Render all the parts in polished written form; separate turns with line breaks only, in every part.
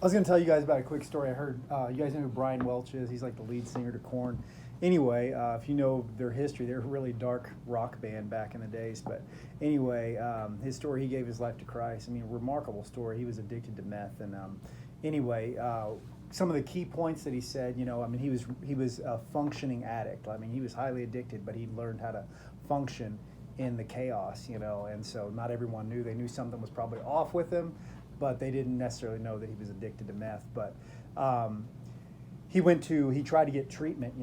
I was going to tell you guys about a quick story. I heard you guys know who Brian Welch is. He's like the lead singer to Korn. Anyway, if you know their history, they're a really dark rock band back in the days. But anyway, his story, he gave his life to Christ. I mean, remarkable story. He was addicted to meth, and anyway, some of the key points that he said, I mean, he was a functioning addict. I mean, he was highly addicted, but he learned how to function in the chaos, and so not everyone knew. They knew something was probably off with him, but they didn't necessarily know that he was addicted to meth. But he tried to get treatment,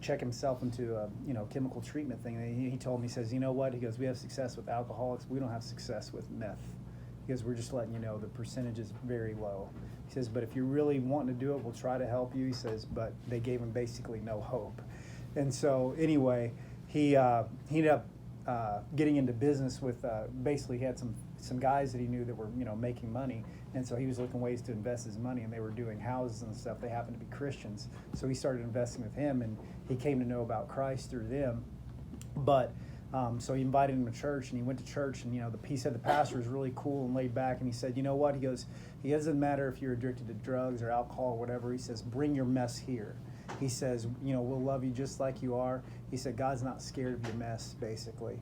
check himself into a, chemical treatment thing. And he told me, he says, you know what? He goes, we have success with alcoholics. We don't have success with meth. Because we're just letting you know the percentage is very low. He says, but if you're really wanting to do it, we'll try to help you. He says, but they gave him basically no hope. And so anyway, he ended up getting into business with, basically he had some guys that he knew that were, making money. And so he was looking ways to invest his money, and they were doing houses and stuff. They happened to be Christians. So he started investing with him, and he came to know about Christ through them. But so he invited him to church, and he went to church, and he said the pastor was really cool and laid back, and he said, you know what? He goes, it doesn't matter if you're addicted to drugs or alcohol or whatever. He says, bring your mess here. He says, we'll love you just like you are. He said, God's not scared of your mess, basically.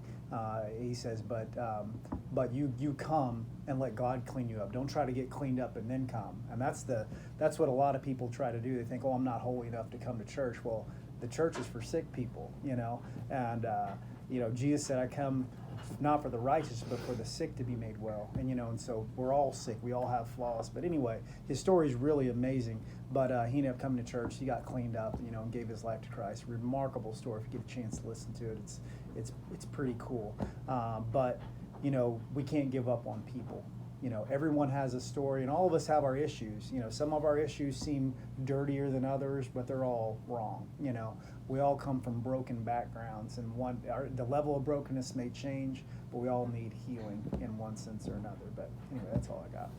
He says, but you come and let God clean you up. Don't try to get cleaned up and then come. And that's what a lot of people try to do. They think, I'm not holy enough to come to church. Well, the church is for sick people, and Jesus said, I come not for the righteous, but for the sick to be made well. And so we're all sick. We all have flaws. But anyway, his story is really amazing. But he ended up coming to church. He got cleaned up, and gave his life to Christ. Remarkable story. If you get a chance to listen to it, it's pretty cool. But we can't give up on people. Everyone has a story, and all of us have our issues. Some of our issues seem dirtier than others, but they're all wrong. We all come from broken backgrounds, and the level of brokenness may change, but we all need healing in one sense or another. But anyway, that's all I got.